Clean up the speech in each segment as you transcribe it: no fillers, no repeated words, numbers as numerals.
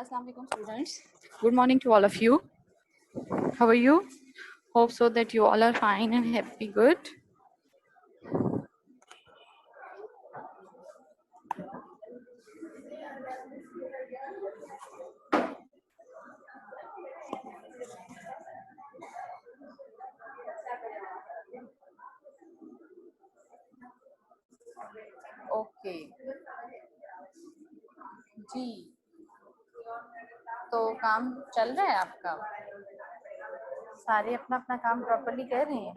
Assalamu alaikum students. Good morning to all of you. How are you? Hope so that you all are fine and happy, good. Okay जी, तो काम चल रहा है आपका? सारे अपना अपना काम प्रॉपर्ली कर रहे हैं?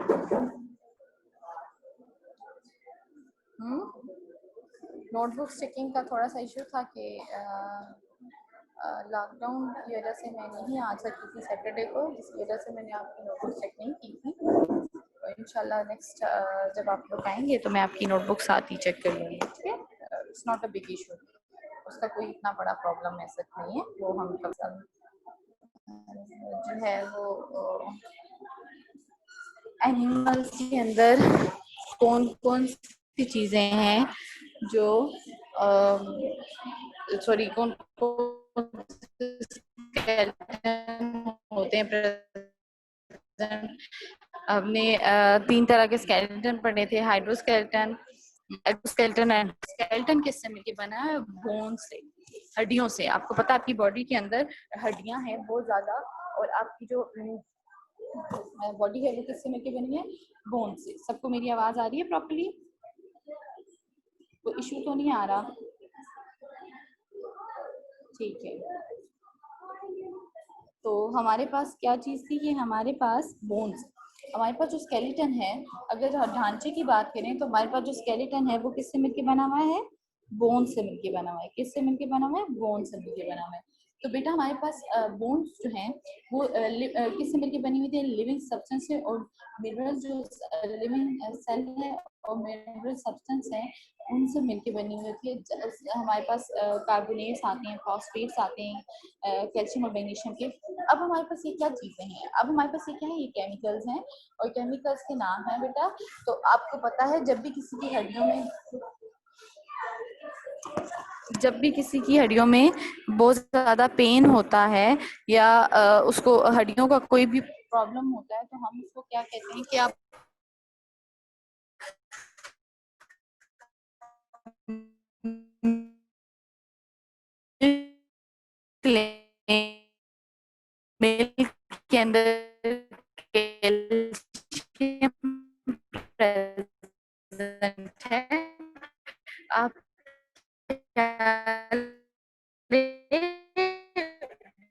नोटबुक स्टिकिंग का थोड़ा सा इशू था कि लॉकडाउन की वजह से मैं नहीं आ सकती थी सैटरडे को, जिसकी वजह से मैंने आपकी नोटबुक चेक नहीं की थी। तो इंशाल्लाह नेक्स्ट जब आप लोग आएंगे तो मैं आपकी नोटबुक साथ ही चेक कर लूँगी। ठीक है, it's not a big issue, उसका कोई इतना बड़ा प्रॉब्लम ऐसा नहीं है। वो हम जो है वो एनिमल्स के अंदर कौन कौन सी चीजें हैं जो सॉरी कौन कौन होते हैं। हमने 3 तरह के स्केलेटन पढ़े थे, हाइड्रोस्केलेटन, एक्सोस्केलेटन एंड स्केलेटन। किससे मिलके बना है? बोन से, हड्डियों से। आपको पता है आपकी बॉडी के अंदर हड्डियां हैं बहुत ज्यादा, और आपकी जो बॉडी है वो किससे मिलके बनी है? बोन से। सबको मेरी आवाज आ रही है प्रॉपर्ली? कोई इशू तो नहीं आ रहा? ठीक है, तो हमारे पास क्या चीज थी कि हमारे पास बोन्स, हमारे पास जो स्केलेटन है, अगर ढांचे की बात करें तो हमारे पास जो स्केलेटन है वो किससे मिलके बना हुआ है? बोन से मिलके बना हुआ है। किससे मिलके बना हुआ है? बोन से मिलके बना हुआ है। तो बेटा हमारे पास बोन्स जो हैं वो किससे मिलके बनी हुई थी? लिविंग सब्सटेंस से। और मिनरल जो लिविंग सेल है और मिनरल सब्सटेंस है उनसे मिलके बनी हुई होती है। हमारे पास कार्बोनेट्स आते हैं, फॉस्फेट्स आते हैं, कैल्शियम और मैग्नीशियम के। अब हमारे पास ये क्या चीजें हैं? अब हमारे पास ये क्या है? ये केमिकल्स हैं, और केमिकल्स के नाम है बेटा। तो आपको पता है जब भी किसी की हड्डियों में बहुत ज्यादा पेन होता है या उसको हड्डियों का कोई भी प्रॉब्लम होता है तो हम उसको क्या कहते हैं कि आप मिल्क के अंदर कैल्शियम प्रेजेंट है। आप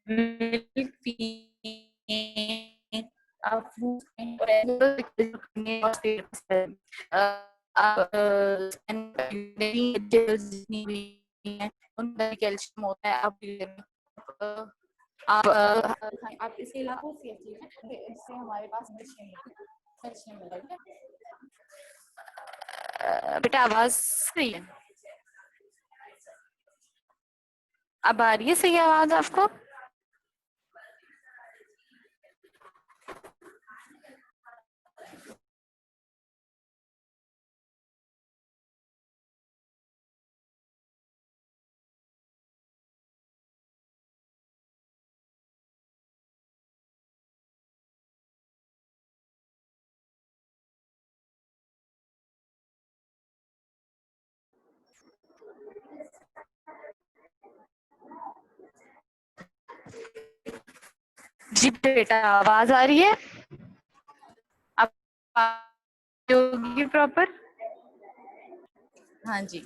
मिल्क पिए, आप फ्रूट उन कैल्शियम होता है। आप इसके अलावा इससे हमारे पास कैल्शियम मिलेगा। बेटा आवाज सही है? अब आ रही है सही आवाज आपको? जी बेटा आवाज आ रही है? आप प्रॉपर? हाँ जी,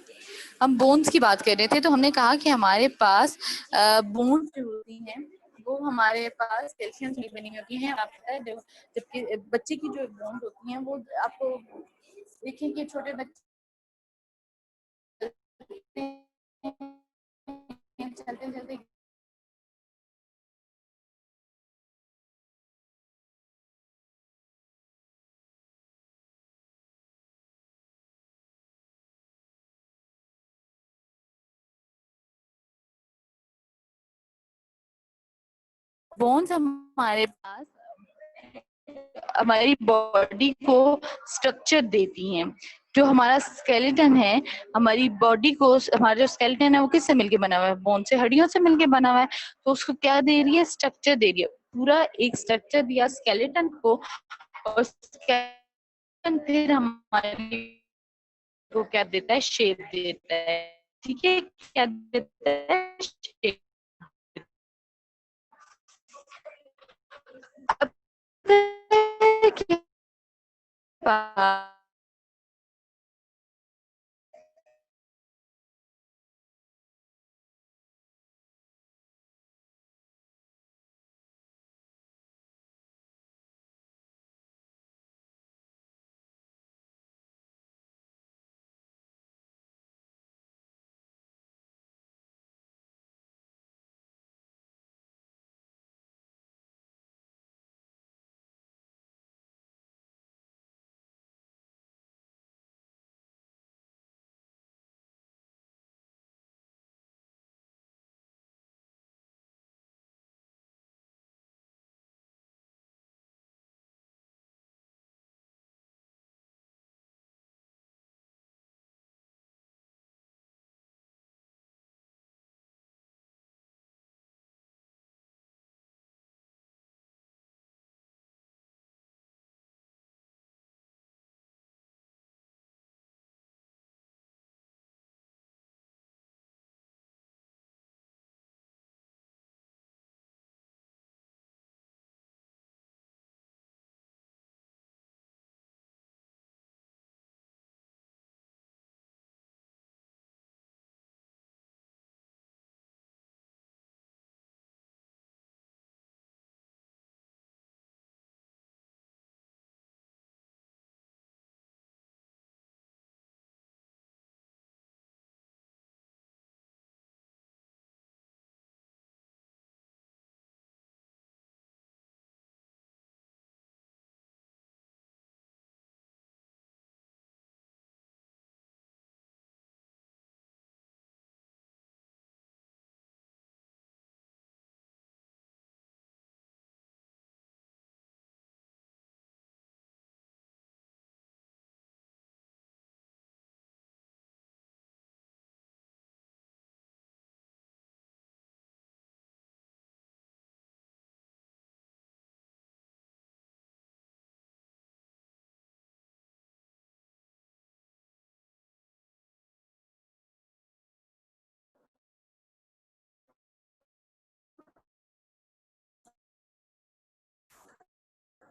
हम बोन्स की बात कर रहे थे तो हमने कहा कि हमारे पास बोन्स जो होती हैं वो हमारे पास कैल्शियम से बनी होती हैं। आप पता है जबकि बच्चे की जो बोन्स होती हैं वो आपको देखिए कि छोटे बच्चे चलते चलते बोन्स हमारे पास हमारी बॉडी को स्ट्रक्चर देती हैं। जो हमारा स्केलेटन है, हमारी बॉडी को, हमारा जो स्केलेटन है वो किससे मिलके बना हुआ है? बोन से, हड्डियों से मिलके बना हुआ है। तो उसको क्या दे रही है? स्ट्रक्चर दे रही है, पूरा एक स्ट्रक्चर दिया स्केलेटन को। और स्केलेटन फिर हमारी को क्या देता है? शेप देता है। ठीक है, क्या देता है? शेप।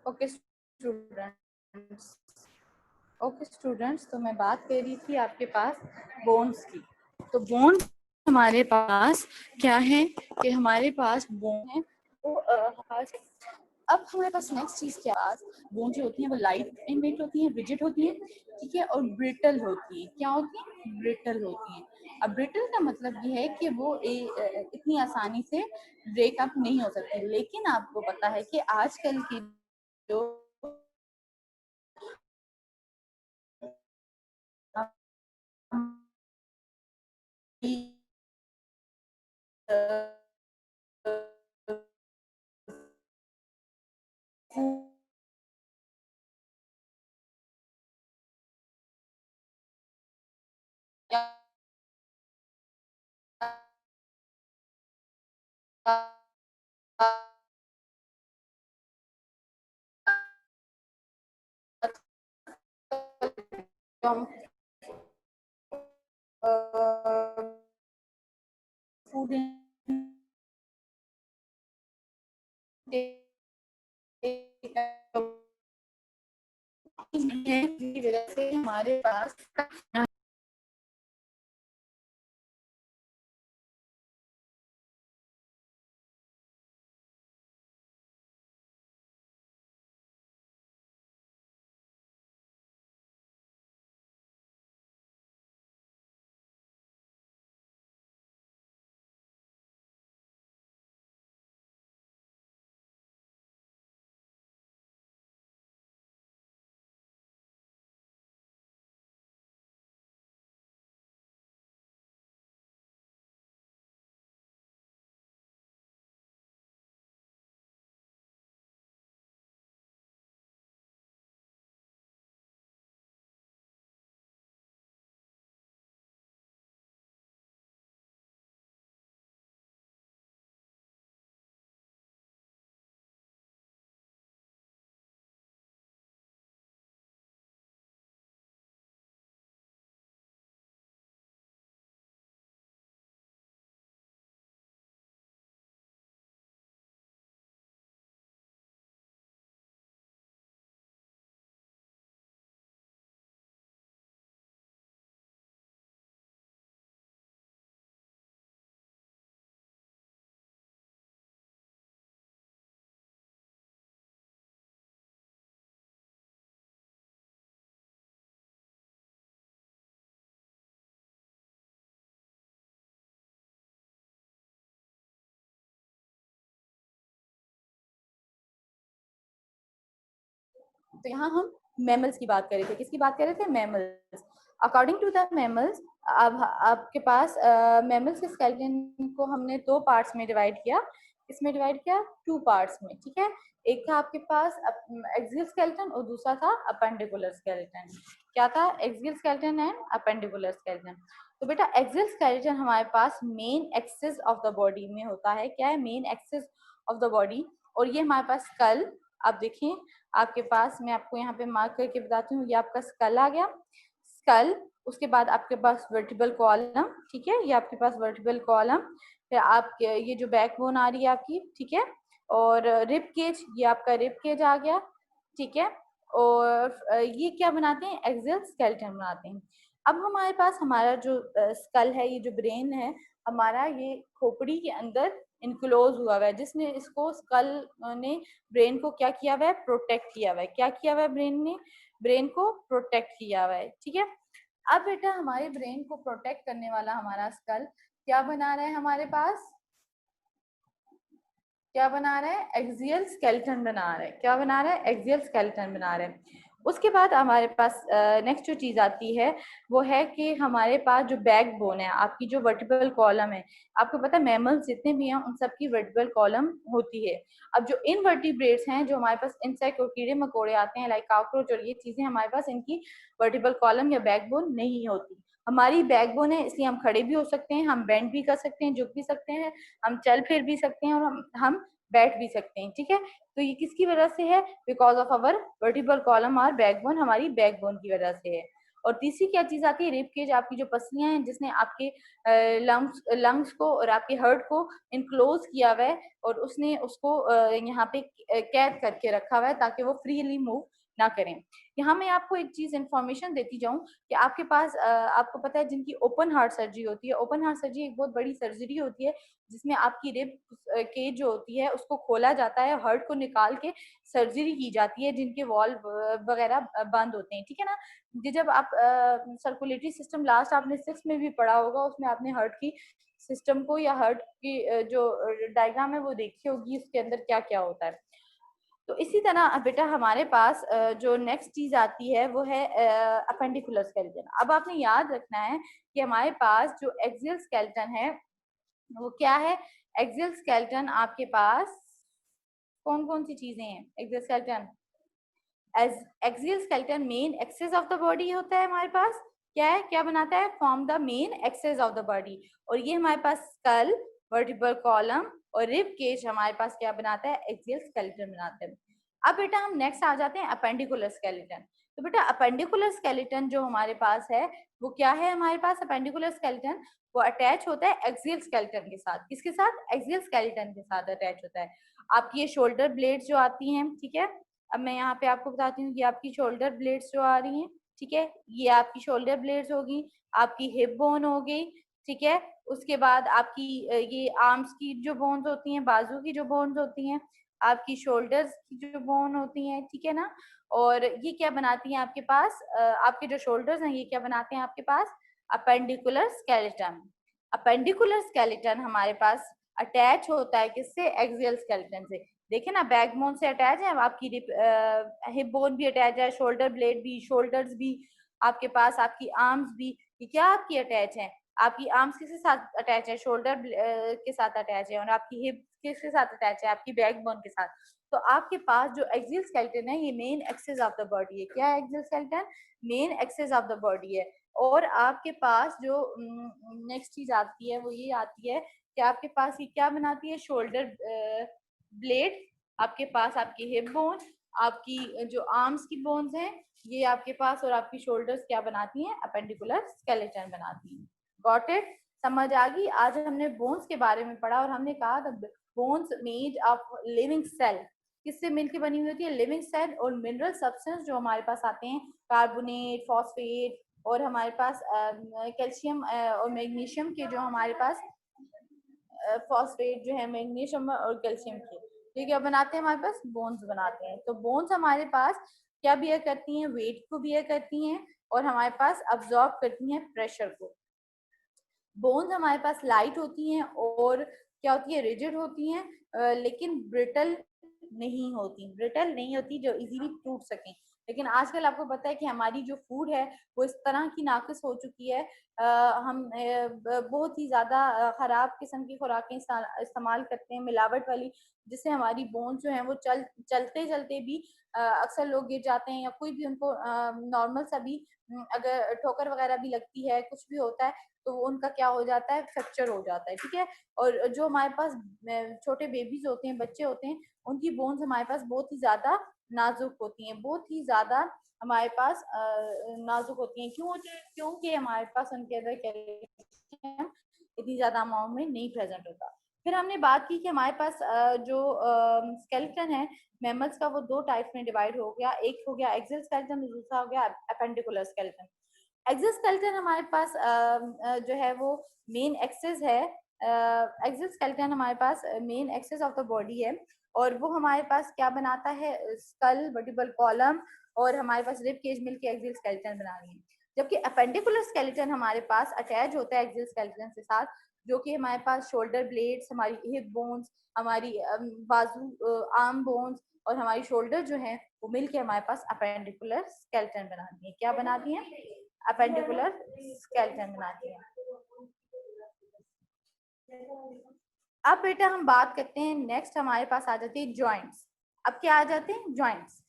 ओके स्टूडेंट्स, तो मैं बात कर रही थी आपके पास बोन्स की। तो बोन्स हमारे पास क्या है कि हमारे पास बोन है वो अब हमारे पास नेक्स्ट चीज क्या है? बोन जो होती है वो लाइट इन वेट होती है, रिजिड होती है, ठीक है, और ब्रिटल होती है। क्या होती है? ब्रिटल होती है। अब ब्रिटल का मतलब ये है कि वो इतनी आसानी से ब्रेकअप नहीं हो सकती। लेकिन आपको पता है कि आजकल की जो फूड की वजह से हमारे पास तो यहाँ हम मैमल्स की बात कर रहे थे, किसकी बात कर रहे थे, mammals. According to the mammals, अब आपके पास मैमल्स के स्केलेटन को हमने दो पार्ट्स में डिवाइड किया, इसमें डिवाइड किया टू पार्ट्स में, ठीक है। एक था आपके पास एक्सियल स्केलेटन और दूसरा था अपेंडिकुलर स्केलेटन। क्या था, axial skeleton and appendicular skeleton. तो बेटा एक्सियल स्केलेटन हमारे पास main axis of the body में होता है। क्या है, main axis of the body. और ये हमारे पास स्कल, आप देखिए आपके पास, मैं आपको यहाँ पे मार्क करके बताती हूँ, ये आपका स्कल आ गया, स्कल। उसके बाद आपके पास वर्टिबल कॉलम, ठीक है, ये आपके पास वर्टिबल कॉलम। फिर आप ये जो बैकबोन आ रही है आपकी, ठीक है, और रिब केज, ये आपका रिब केज आ गया, ठीक है। और ये क्या बनाते हैं, एक्सियल स्केलेटन बनाते हैं। अब हमारे पास हमारा जो स्कल है, ये जो ब्रेन है हमारा, ये खोपड़ी के अंदर इनक्लोज हुआ हुआ है, जिसने इसको स्कल ने ब्रेन को क्या किया हुआ है, प्रोटेक्ट किया हुआ है। क्या किया हुआ है, ब्रेन ने ब्रेन को प्रोटेक्ट किया हुआ है, ठीक है। अब बेटा हमारे ब्रेन को प्रोटेक्ट करने वाला हमारा स्कल क्या बना रहा है, हमारे पास क्या बना रहा है, एक्सियल स्केलेटन बना रहा है। क्या बना रहा है, एक्सियल स्केलेटन बना रहा है। उसके बाद हमारे पास नेक्स्ट जो चीज आती है वो है कि हमारे पास जो बैकबोन है, आपकी जो वर्टिबल कॉलम है, आपको पता है मैमल्स जितने भी हैं उन सबकी वर्टिबल कॉलम होती है। अब जो इनवर्टिब्रेट्स हैं, जो हमारे पास इंसेक्ट और कीड़े मकोड़े आते हैं लाइक कॉकरोच और ये चीजें, हमारे पास इनकी वर्टिबल कॉलम या बैकबोन नहीं होती। हमारी बैकबोन है, इसलिए हम खड़े भी हो सकते हैं, हम बेंड भी कर सकते हैं, झुक भी सकते हैं, हम चल फिर भी सकते हैं, और हम बैठ भी सकते हैं, ठीक है। तो ये किसकी वजह से है, because of our vertebral column और बैकबोन, हमारी बैकबोन की वजह से है। और तीसरी क्या चीज आती है, रिब केज, आपकी जो पसलियां हैं जिसने आपके लंग्स को और आपके हार्ट को इनक्लोज किया हुआ है, और उसने उसको यहाँ पे कैद करके रखा हुआ है ताकि वो फ्रीली मूव ना करें। यहाँ मैं आपको एक चीज इंफॉर्मेशन देती जाऊं कि आपके पास आपको पता है जिनकी ओपन हार्ट सर्जरी होती है, ओपन हार्ट सर्जरी एक बहुत बड़ी सर्जरी होती है जिसमें आपकी रिब केज जो होती है उसको खोला जाता है, हार्ट को निकाल के सर्जरी की जाती है, जिनके वॉल्व वगैरह बंद होते हैं, ठीक है ना। ये जब आप सर्कुलेटरी सिस्टम लास्ट आपने 6 में भी पढ़ा होगा, उसमें आपने हार्ट की सिस्टम को या हार्ट की जो डायग्राम है वो देखी होगी, उसके अंदर क्या क्या होता है। तो इसी तरह बेटा हमारे पास जो नेक्स्ट चीज आती है वो है अपेंडिकुलर स्केलेटन। अब आपने याद रखना है कि हमारे पास जो एक्सियल स्केलेटन है वो क्या है, एक्सियल स्केलेटन आपके पास कौन कौन सी चीजें हैं, axial skeleton, axial skeleton main axis of the body होता है हमारे पास। क्या है, क्या बनाता है, form the main axis of the body. और ये हमारे पास स्कल, वर्टिबल कॉलम और रिब केज हमारे पास क्या बनाता है, एक्सियल स्केलेटन बनाता है। अब बेटा हम नेक्स्ट आ जाते हैं अपेंडिकुलर स्केलेटन। तो बेटा अपेंडिकुलर स्केलेटन जो हमारे पास है वो क्या है, हमारे पास अपेंडिकुलर स्केलेटन वो अटैच होता है एक्सियल स्केलेटन के साथ। किसके साथ, एक्सियल स्केलेटन के साथ अटैच होता है। आपकी ये शोल्डर ब्लेड्स जो आती हैं, ठीक है, अब मैं यहाँ पे आपको बताती हूँ कि आपकी शोल्डर ब्लेड्स जो आ रही हैं, ठीक है, ये आपकी शोल्डर ब्लेड्स होगी, आपकी हिप बोन हो गई, ठीक है। उसके बाद आपकी ये आर्म्स की जो बोन्स होती हैं, बाजू की जो बोन्स होती हैं, आपकी शोल्डर्स की जो बोन होती हैं, ठीक है ना। और ये क्या बनाती हैं आपके पास, आपके जो शोल्डर्स हैं ये क्या बनाते हैं आपके पास, अपेंडिकुलर स्केलेटन। अपेंडिकुलर स्केलेटन हमारे पास अटैच होता है किससे, एक्सियल स्केलेटन से। देखिए ना, बैकबोन से अटैच है, आपकी हिप बोन भी अटैच है, शोल्डर ब्लेड भी, शोल्डर्स भी आपके पास, आपकी आर्म्स भी, ये क्या आपकी अटैच है, आपकी आर्म्स किसके साथ अटैच है, शोल्डर के साथ अटैच है, और आपकी हिप किसके साथ अटैच है, आपकी बैकबोन के साथ। तो आपके पास जो एक्सियल स्केलेटन है ये main axis of the body है। क्या है axial skeleton, main axis of the body है। और आपके पास जो नेक्स्ट चीज आती है वो ये आती है कि आपके पास ये क्या बनाती है, शोल्डर ब्लेड, आपके पास आपकी हिप बोन, आपकी जो आर्म्स की बोन्स हैं ये आपके पास, और आपकी शोल्डर्स क्या बनाती हैं, अपेंडिकुलर स्केलेटन बनाती हैं। गॉट इट, समझ आ गई। आज हमने बोन्स के बारे में पढ़ा और हमने कहा था bones made of living cell, किससे मिलकर बनी हुई होती है, लिविंग सेल और मिनरल सब्सटेंस जो हमारे पास आते हैं, कार्बोनेट, फॉस्फेट, और हमारे पास कैल्शियम और मैग्नीशियम के जो हमारे पास फॉस्फेट जो है मैग्नीशियम और कैल्शियम के, ये क्या बनाते हैं, हमारे पास बोन्स बनाते हैं। तो बोन्स हमारे पास क्या बियर करती हैं, वेट को बियर करती हैं, और हमारे पास अब्जॉर्ब करती हैं प्रेशर को। बोन्स हमारे पास लाइट होती हैं और क्या होती है, रिजिड होती हैं, लेकिन ब्रिटल नहीं होती, ब्रिटल नहीं होती जो इजीली टूट सकें। लेकिन आजकल आपको पता है कि हमारी जो फूड है वो इस तरह की नाकिस हो चुकी है, हम बहुत ही ज़्यादा ख़राब किस्म की खुराकें इस्तेमाल करते हैं, मिलावट वाली, जिससे हमारी बोन जो है वो चलते चलते भी अक्सर लोग गिर जाते हैं, या कोई भी उनको नॉर्मल सा भी अगर ठोकर वगैरह भी लगती है, कुछ भी होता है, तो उनका क्या हो जाता है, फ्रैक्चर हो जाता है, ठीक है। और जो हमारे पास छोटे बेबीज होते हैं, बच्चे होते हैं, उनकी बोन्स हमारे पास बहुत ही ज्यादा नाजुक होती हैं, बहुत ही ज्यादा हमारे पास नाजुक होती हैं। क्यों होती है? क्योंकि हमारे पास उनके अंदर कैल्शियम इतनी ज्यादा अमाउंट में नहीं प्रेजेंट होता। फिर हमने बात की कि हमारे पास जो स्केलेटन है मैमल्स का, वो दो टाइप में डिवाइड हो गया, एक हो गया एक्सियल स्केलेटन, दूसरा हो गया अपेंडिकुलर स्केलेटन। एक्सियल स्केलेटन हमारे पास जो है वो मेन एक्सेस है, एक्सियल स्केलेटन हमारे पास main axis of the body है, और वो हमारे पास क्या बनाता है, स्कल, वर्टिब्रल कॉलम, और हमारे पास रिब केज मिलकर एक्सियल स्केलेटन बना रही है। जबकि अपेंडिकुलर स्केलेटन हमारे पास अटैच होता है एक्सियल स्केलेटन के साथ, जो कि हमारे पास शोल्डर ब्लेड्स, हमारी हिप बोन्स, हमारी बाजू आर्म बोन्स और हमारी शोल्डर जो है वो मिलके हमारे पास अपेंडिकुलर स्केलेटन बनाती है। क्या बनाती है? अपेंडिकुलर स्केलेटन बनाती है। अब बेटा हम बात करते हैं, नेक्स्ट हमारे पास आ जाती है जॉइंट्स। अब क्या आ जाते हैं? जॉइंट्स।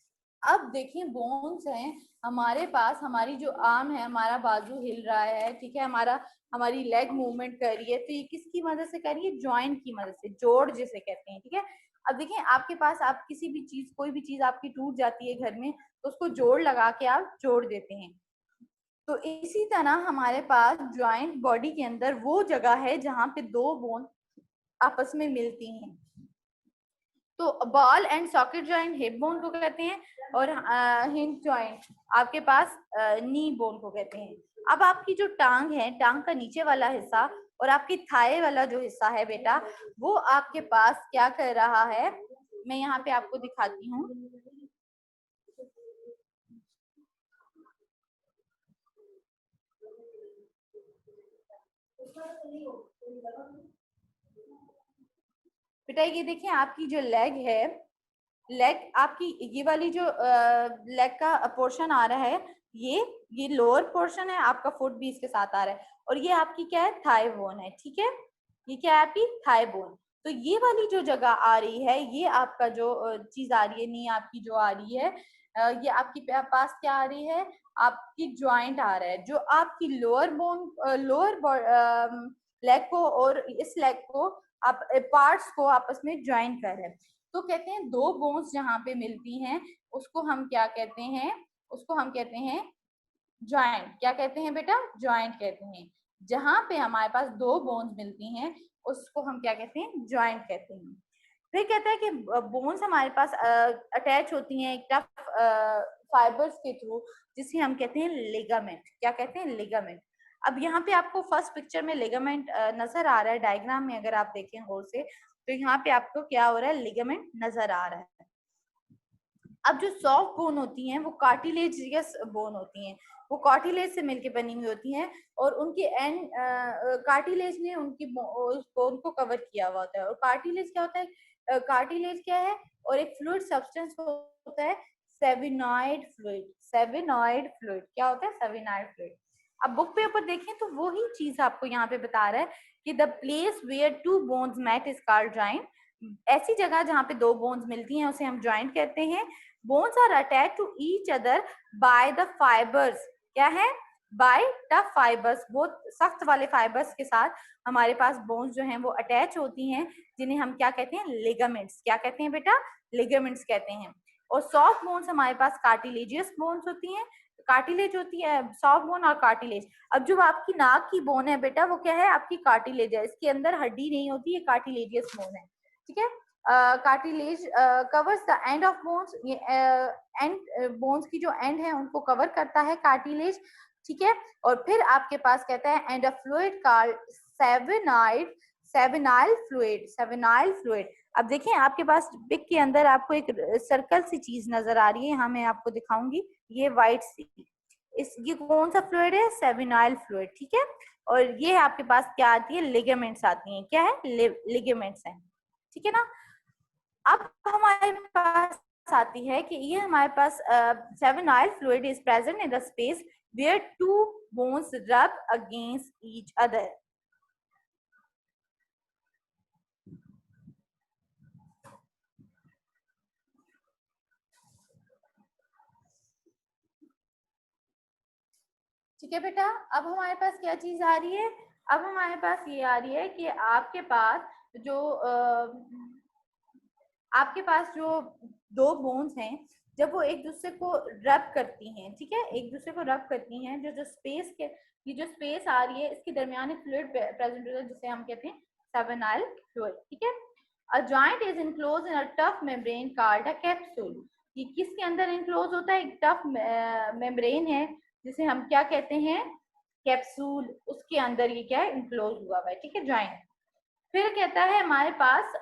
अब देखिए बोन्स हैं हमारे पास, हमारी जो आर्म है, हमारा बाजू हिल रहा है, ठीक है, हमारी लेग मूवमेंट कर रही है, तो ये किसकी मदद से कर रही है? जॉइंट की मदद से, जोड़ जिसे कहते हैं, ठीक है। अब देखिए आपके पास, आप किसी भी चीज, कोई भी चीज आपकी टूट जाती है घर में, तो उसको जोड़ लगा के आप जोड़ देते हैं। तो इसी तरह हमारे पास जॉइंट बॉडी के अंदर वो जगह है जहां पे दो बोन आपस में मिलती हैं। तो ball and socket joint hip bone को कहते हैं, और हिंज जॉइंट आपके पास नी बोन को कहते हैं। अब आपकी जो टांग है, टांग का नीचे वाला हिस्सा और आपकी थाई वाला जो हिस्सा है बेटा, वो आपके पास क्या कर रहा है, मैं यहाँ पे आपको दिखाती हूँ। बेटा ये देखिए आपकी जो लेग है, लेग आपकी ये वाली जो लेग का पोर्शन आ रहा है, ये लोअर पोर्शन है, आपका फुट भी इसके साथ आ रहा है, और ये आपकी क्या है? थाई बोन है, ठीक है। ये क्या है? आपकी थाई बोन। तो ये वाली जो जगह आ रही है, ये आपका जो चीज आ रही है, नी आपकी जो आ रही है, ये आपकी पास क्या आ रही है? आपकी ज्वाइंट आ रहा है, जो आपकी लोअर बोन, लोअर लेग को और इस लेग को, आप पार्ट्स को आपस में ज्वाइन कर रहे हैं। तो कहते हैं दो बोन्स जहां पे मिलती हैं, उसको हम क्या कहते हैं? उसको हम कहते हैं जॉइंट। क्या कहते हैं बेटा? जॉइंट कहते हैं। जहां पे हमारे पास दो बोन्स मिलती हैं, उसको हम क्या कहते हैं? जॉइंट कहते हैं। फिर कहते हैं कि बोन्स हमारे पास अटैच होती हैं एक टफ फाइबर्स के थ्रू, जिसे हम कहते हैं लिगामेंट। क्या कहते हैं? लिगामेंट। अब यहाँ पे आपको फर्स्ट पिक्चर में लिगामेंट नजर आ रहा है, डायग्राम में अगर आप देखें गौर से, तो यहाँ पे आपको क्या हो रहा है? लिगामेंट नजर आ रहा है। अब जो सॉफ्ट बोन होती हैं वो कार्टिलेजियस बोन होती हैं, वो कार्टिलेज से मिलके बनी हुई होती हैं, और उनके एंड कार्टिलेज ने उनकी बोन को कवर किया हुआ होता है। और कार्टिलेज क्या होता है? कार्टिलेज क्या है? और एक फ्लूइड सब्सटेंस होता है, सेविनॉइड फ्लूइड। सेविनॉइड फ्लूइड क्या होता है? सेविनॉइड फ्लूइड। अब बुक पे ऊपर देखें तो वही चीज आपको यहाँ पे बता रहा है कि the place where two bones meet is called joint. ऐसी जगह जहाँ पे दो बोन्स मिलती हैं उसे हम जॉइंट कहते हैं। Bones are attach to each other by the fibers. क्या है? बाय टफ फाइबर्स, बहुत सख्त वाले फाइबर्स के साथ हमारे पास बोन्स जो हैं वो अटैच होती हैं, जिन्हें हम क्या कहते हैं? लिगामेंट्स। क्या कहते हैं बेटा? लिगामेंट्स कहते हैं। और सॉफ्ट बोन्स हमारे पास कार्टिलेजियस बोन्स होती हैं, कार्टिलेज होती है, सॉफ्ट बोन और कार्टिलेज। अब जो आपकी नाक की बोन है बेटा, वो क्या है? आपकी कार्टिलेज है, इसके अंदर हड्डी नहीं होती, ये कार्टिलेजियस बोन है, ठीक है। Cartilage covers the end of bones, ये एंड बोन्स की जो एंड है उनको कवर करता है कार्टिलेज, ठीक है। और फिर आपके पास कहता है and a fluid called synovial, synovial fluid, synovial fluid. अब देखिए आपके पास पिक के अंदर आपको एक सर्कल सी चीज नजर आ रही है, यहाँ मैं आपको दिखाऊंगी, ये व्हाइट सी, ये कौन सा फ्लूइड है? सेवेनाइल फ्लूइड, ठीक है। और ये आपके पास क्या आती है? लिगामेंट्स आती हैं। क्या है? लिगामेंट्स हैं, ठीक है ना। अब हमारे पास आती है कि ये हमारे पास synovial fluid is present in the space where two bones rub against each other. ठीक है बेटा, अब हमारे पास क्या चीज आ रही है? अब हमारे पास ये आ रही है कि आपके पास जो दो बोन्स हैं, जब वो एक दूसरे को रब करती हैं, ठीक है, एक दूसरे को रब करती हैं, जो जो स्पेस के ये जो स्पेस आ रही है इसके दरमियान एक फ्लूइड प्रेजेंट होता है जिसे हम कहते हैं सेवेनाइल फ्लूइड। ठीक है, a joint is enclose in a tough membrane called a capsule. ये किसके अंदर इनक्लोज होता है? एक टफ मेम्ब्रेन है जिसे हम क्या कहते हैं? कैप्सूल। उसके अंदर ये क्या है? इनक्लोज हुआ हुआ है। ठीक है, जॉइंट। फिर कहता है हमारे पास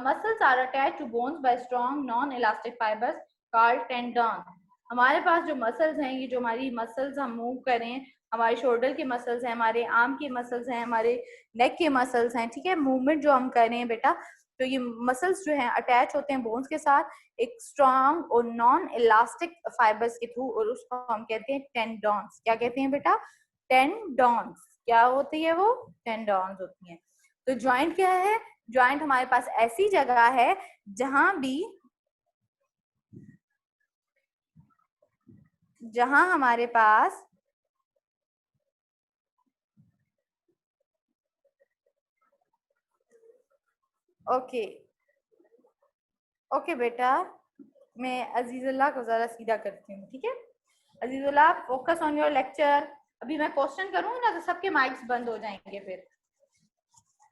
muscles are attach to bones by strong non elastic fibres called tendon. हमारे पास जो मसल्स हैं, ये जो हमारी मसल्स हम मूव करें, हमारे शोल्डर के मसल्स हैं, हमारे आर्म के मसल्स हैं, हमारे नेक के मसल्स हैं, ठीक है, मूवमेंट जो हम कर रहे हैं बेटा, तो ये मसल्स जो हैं अटैच होते हैं बोन्स के साथ एक स्ट्रॉन्ग और नॉन इलास्टिक फाइबर्स के थ्रू, और उसको हम कहते हैं टेंडॉन्स। क्या कहते हैं बेटा? टेंडॉन्स। क्या होती है वो? टेंडॉन्स होती हैं। तो ज्वाइंट क्या है? ज्वाइंट हमारे पास ऐसी जगह है जहां हमारे पास ओके ओके बेटा, मैं अजीजुल्लाह को जरा सीधा करती हूँ। ठीक है Azizullah, focus on your lecture. अभी मैं क्वेश्चन करूंगी ना तो सबके माइक्स बंद हो जाएंगे फिर।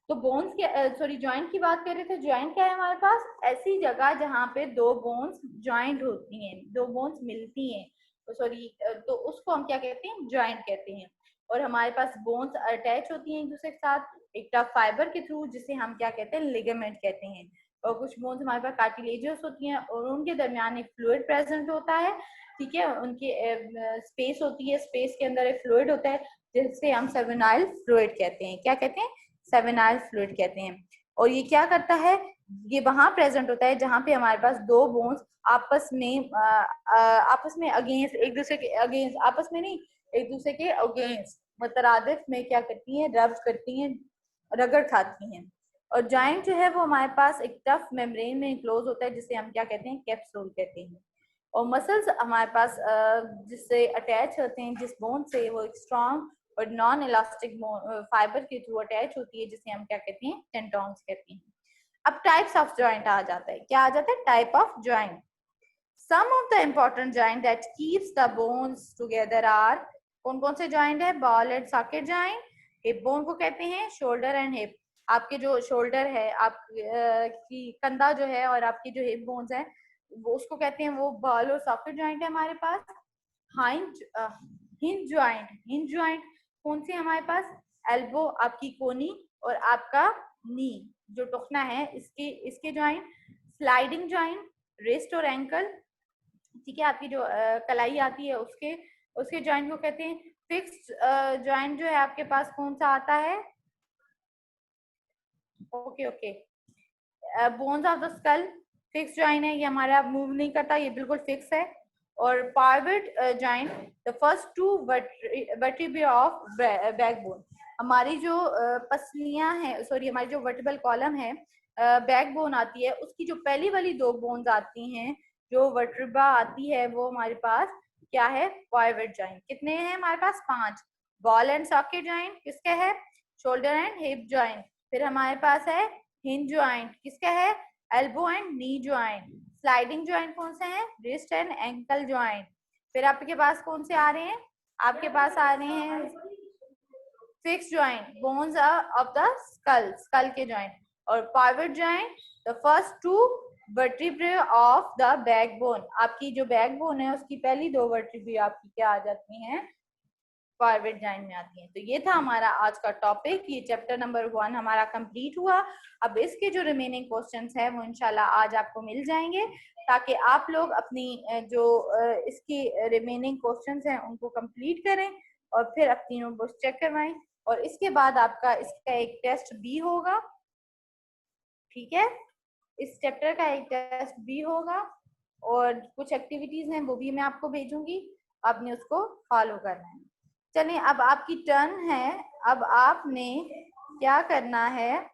तो बोन्स के सॉरी जॉइंट की बात कर रहे थे। जॉइंट क्या है हमारे पास? ऐसी जगह जहाँ पे दो बोन्स जॉइंट होती हैं, दो बोन्स मिलती हैं, तो सॉरी तो उसको हम क्या कहते हैं? जॉइंट कहते हैं। और हमारे पास बोन्स अटैच होती हैं एक दूसरे के साथ एक टफ फाइबर के थ्रू, जिसे हम क्या कहते हैं? लिगामेंट कहते हैं। और कुछ बोन्स हमारे पास कार्टिलेजियस होती हैं और उनके दरमियान एक फ्लूइड प्रेजेंट होता है। ठीक है, उनकी स्पेस होती है, स्पेस के अंदर एक फ्लूइड होता है जिसे हम सेवेनाइल फ्लूइड कहते हैं। क्या कहते हैं? सेवेनाइल फ्लूइड कहते हैं। और ये क्या करता है? ये वहां प्रेजेंट होता है जहां पे हमारे पास दो बोन्स आपस में अगेंस्ट एक दूसरे के अगेंस्ट, आपस में नहीं, एक दूसरे के अगेंस्ट मुतरादिफ में क्या करती हैं? रब करती हैं, रगड़ खाती हैं। और जॉइंट जो है वो हमारे पास एक टफ मेम्ब्रेन में क्लोज होता है जिसे हम क्या कहते हैं? कैप्सूल कहते हैं। और मसल्स हमारे पास जिससे अटैच होते हैं, जिस बोन से, वो एक स्ट्रॉन्ग और नॉन इलास्टिक फाइबर के थ्रू अटैच होती है जिसे हम क्या कहते हैं? टेंडॉन्स कहते हैं। अब टाइप्स ऑफ जॉइंट आ जाता है। क्या आ जाता है? Type of joint. Some of the important joint that keeps the bones together are, कौन कौन से जॉइंट है? Ball and socket joint, hip bone को कहते हैं, शोल्डर एंड हिप, आपके जो शोल्डर है, आप की कंधा जो है और आपकी जो हिप बोन्स है वो उसको कहते हैं, वो बॉल और सॉकेट जॉइंट है हमारे पास। Hinge hinge joint, hinge joint कौन सी हमारे पास? एल्बो, आपकी कोनी, और आपका नी जो टुकना है, इसके इसके जॉइंट। स्लाइडिंग जॉइंट, रिस्ट और एंकल, ठीक है, आपकी जो कलाई आती है उसके उसके जॉइंट को कहते हैं। फिक्स्ड जॉइंट जो है आपके पास कौन सा आता है? Okay okay, bones of the school fix joint है, ये हमारा मूव नहीं करता, ये बिल्कुल फिक्स है। और pivot joint, the first two vertebrae of backbone, हमारी जो पसलियां हैं, सॉरी हमारी जो वर्टिबल कॉलम है, बैकबोन आती है, उसकी जो पहली वाली दो बोन्स आती हैं, जो वर्टिब्रा आती है, वो हमारे पास क्या है? Pivot joint. कितने हैं हमारे पास? 5। बॉल एंड सॉकेट जॉइंट किसके है? Shoulder and hip joint. फिर हमारे पास है हिंज जॉइंट, किसका है? Elbow and knee joint. Sliding joint कौन से हैं? Wrist and ankle joint. फिर आपके पास कौन से आ रहे हैं? आपके पास आ रहे हैं fix joint, bones of the skull, skull के जॉइंट। और pivot joint, the first two vertebrae of the backbone, आपकी जो बैकबोन है उसकी पहली दो वर्टिब्रे आपकी क्या आ जाती हैं? पाइवट जॉइंट में आती हैं। तो ये था हमारा आज का टॉपिक, ये चैप्टर नंबर 1 हमारा कंप्लीट हुआ। अब इसके जो रिमेनिंग क्वेश्चंस हैं वो इंशाल्लाह आज आपको मिल जाएंगे, ताकि आप लोग अपनी जो इसकी रिमेनिंग क्वेश्चंस हैं उनको कंप्लीट करें और फिर अपनी नोटबुक चेक करवाएं। और इसके बाद आपका इसका एक टेस्ट भी होगा। ठीक है, इस चैप्टर का एक टेस्ट भी होगा और कुछ एक्टिविटीज हैं वो भी मैं आपको भेजूंगी, आपने उसको फॉलो करना है। चलिए अब आपकी टर्न है। अब आपने क्या करना है,